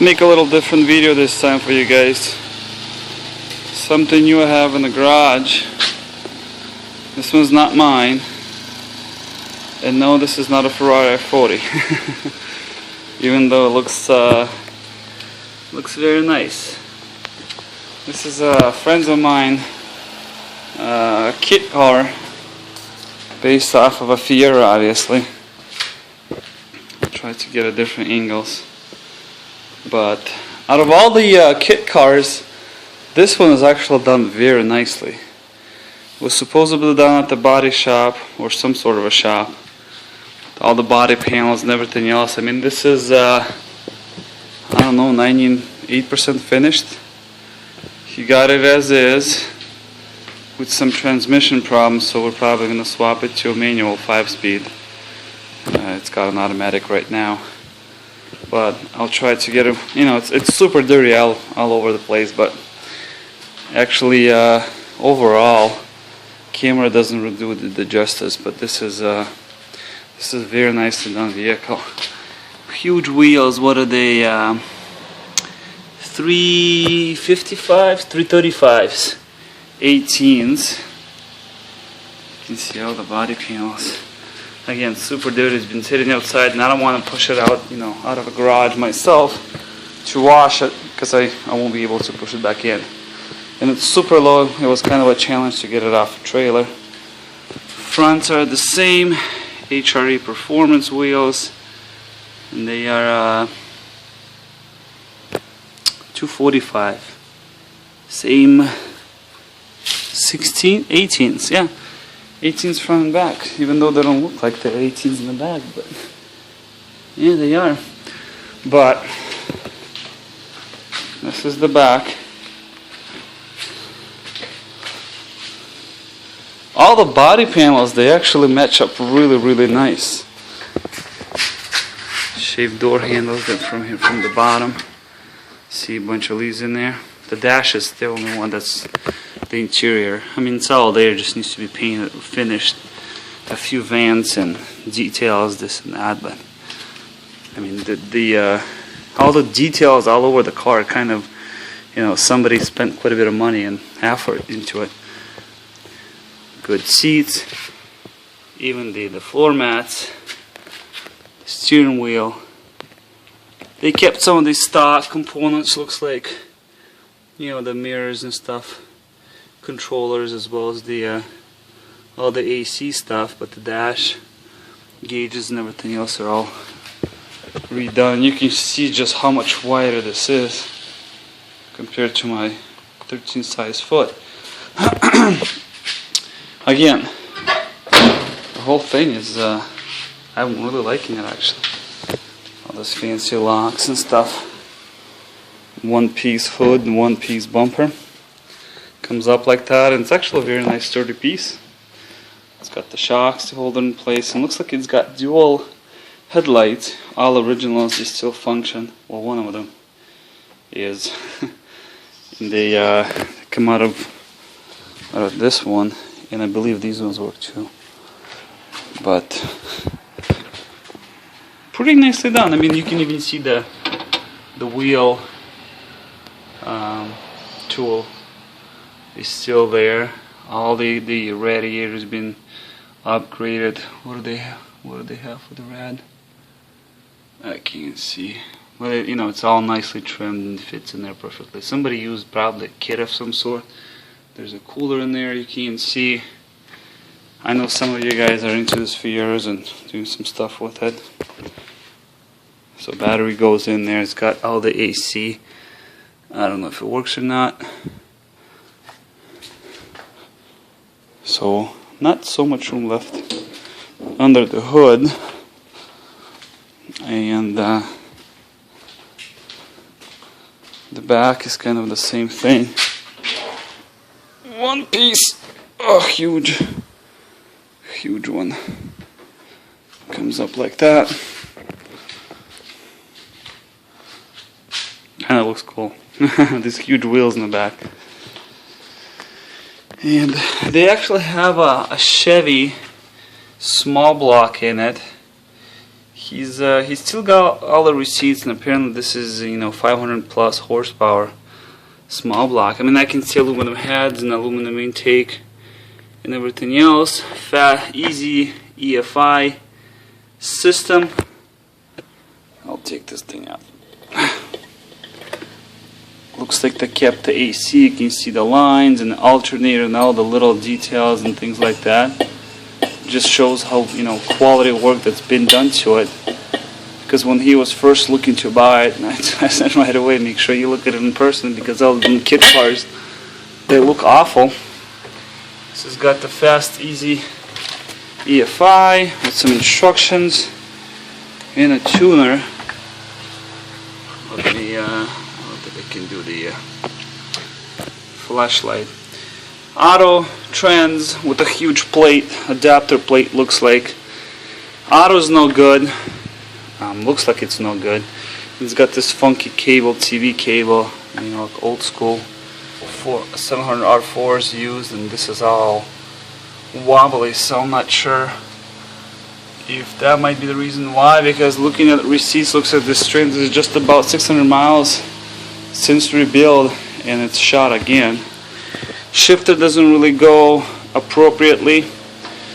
make a little different video this time for you guys. Something new I have in the garage. This one's not mine. And no, this is not a Ferrari F40. Even though it looks very nice. This is friends of mine, a kit car based off of a Ferrari, obviously. I'll try to get a different angles. But out of all the kit cars, this one is actually done very nicely. It was supposedly done at the body shop or some sort of a shop. All the body panels and everything else. I mean, this is I don't know, 98% finished. He got it as is with some transmission problems, so we're probably going to swap it to a manual 5-speed. It's got an automatic right now, but I'll try to get it. You know, it's super dirty all over the place, but actually overall camera doesn't really do the justice. But this is a very nicely done vehicle. Huge wheels. What are they? 355s, 335s, 18s. You can see all the body panels. Again, super dirty. It's been sitting outside, and I don't want to push it out, you know, out of a garage myself to wash it, because I won't be able to push it back in. And it's super low. It was kind of a challenge to get it off the trailer. Fronts are the same, HRE performance wheels, and they are 245. Same 18s, yeah. 18s front and back, even though they don't look like they're 18s in the back, but yeah, they are. But this is the back. All the body panels, they actually match up really, really nice. Shaved door handles that from here, from the bottom. See a bunch of leaves in there. The dash is the only one that's the interior. I mean, it's all there, just needs to be painted, finished. A few vents and details, this and that, but I mean, all the details all over the car, kind of, you know, somebody spent quite a bit of money and effort into it. Good seats, even the floor mats, the steering wheel. They kept some of the stock components, looks like, you know, the mirrors and stuff, controllers, as well as the all the AC stuff, but the dash, gauges and everything else are all redone. You can see just how much wider this is compared to my 13 size foot. Again, the whole thing is I'm really liking it, actually. All those fancy locks and stuff. One-piece hood and one-piece bumper. Comes up like that, and it's actually a very nice sturdy piece. It's got the shocks to hold it in place, and looks like it's got dual headlights. All originals, they still function. Well, one of them is. And they come out of this one, and I believe these ones work too. But pretty nicely done. I mean, you can even see the wheel tool is still there. All the radiators been upgraded. What do they have for the rad? I can't see. Well, you know, it's all nicely trimmed and fits in there perfectly. Somebody used probably a kit of some sort. There's a cooler in there, you can see. I know some of you guys are into this for years and doing some stuff with it. So battery goes in there. It's got all the AC. I don't know if it works or not. So not so much room left under the hood. And the back is kind of the same thing. One piece. Oh, huge one. Comes up like that. Kind of looks cool. These huge wheels in the back. And they actually have a Chevy small block in it. He's still got all the receipts, and apparently this is 500 plus horsepower small block. I mean, I can see aluminum heads and aluminum intake and everything else. Fat, easy EFI system. I'll take this thing out. Looks like they kept the AC. You can see the lines and the alternator and all the little details and things like that. Just shows how quality work that's been done to it. Because when he was first looking to buy it, I said right away, make sure you look at it in person, because all the kit cars, they look awful. This has got the fast, easy EFI with some instructions and a tuner. Let me, I don't think I can do the flashlight. Auto trans with a huge plate, adapter plate looks like. Auto's no good. Looks like it's no good. It's got this funky cable, TV cable, like old school. 700 R4s used, and this is all wobbly, so I'm not sure if that might be the reason why, because looking at the receipts, looks like this train is just about 600 miles since rebuild, and it's shot again. Shifter doesn't really go appropriately.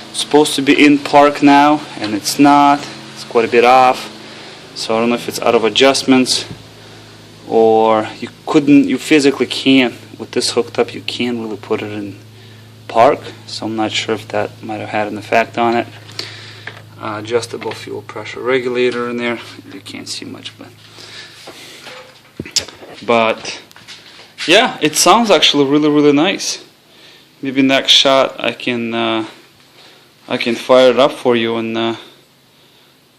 It's supposed to be in park now, and it's not. It's quite a bit off. So I don't know if it's out of adjustments, or you physically can't, with this hooked up, you can't really put it in park. So I'm not sure if that might have had an effect on it. Adjustable fuel pressure regulator in there. You can't see much, but yeah, it sounds actually really nice. Maybe next shot I can fire it up for you, and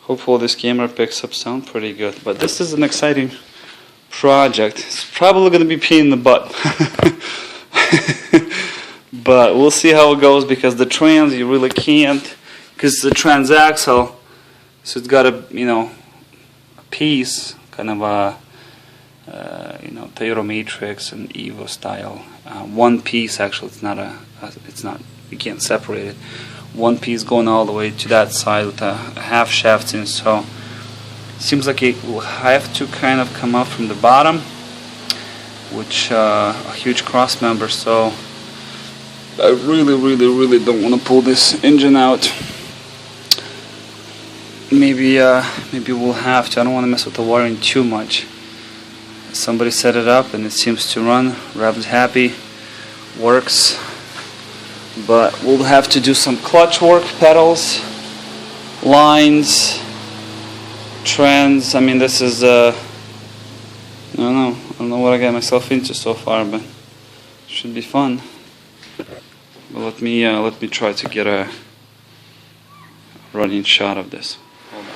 hopefully this camera picks up sound pretty good. But this is an exciting project. It's probably going to be a pain in the butt. But we'll see how it goes, because the trans, you really can't, because it's a transaxle, so it's got a piece, kind of a Toyota Matrix and Evo style. One piece, actually, it's not, you can't separate it. One piece going all the way to that side with a half shaft in, so it seems like it will have to kind of come out from the bottom, which a huge cross member. So I really don't want to pull this engine out. Maybe we'll have to. I don't want to mess with the wiring too much. Somebody set it up and it seems to run. Rev's happy, works. But we'll have to do some clutch work, pedals, lines, trans. I mean, this is I don't know what I got myself into so far, but it should be fun. But let me try to get a running shot of this. Hold on.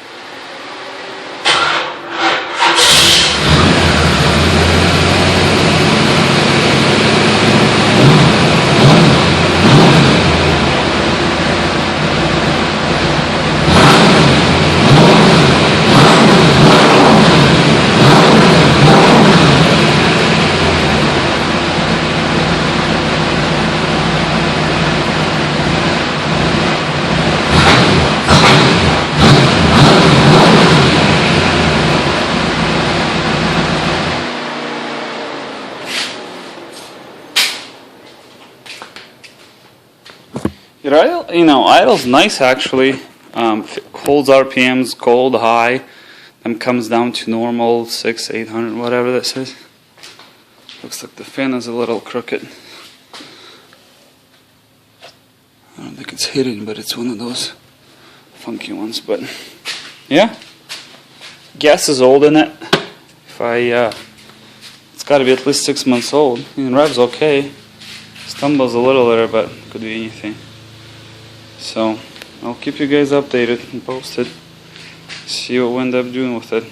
Idle's nice actually. Holds RPMs cold, high, then comes down to normal 600-800, whatever this is. Looks like the fin is a little crooked. I don't think it's hidden, but it's one of those funky ones. But yeah, gas is old in it. It's got to be at least 6 months old. Rev's okay. Stumbles a little there, but could be anything. So I'll keep you guys updated and posted. See what we end up doing with it.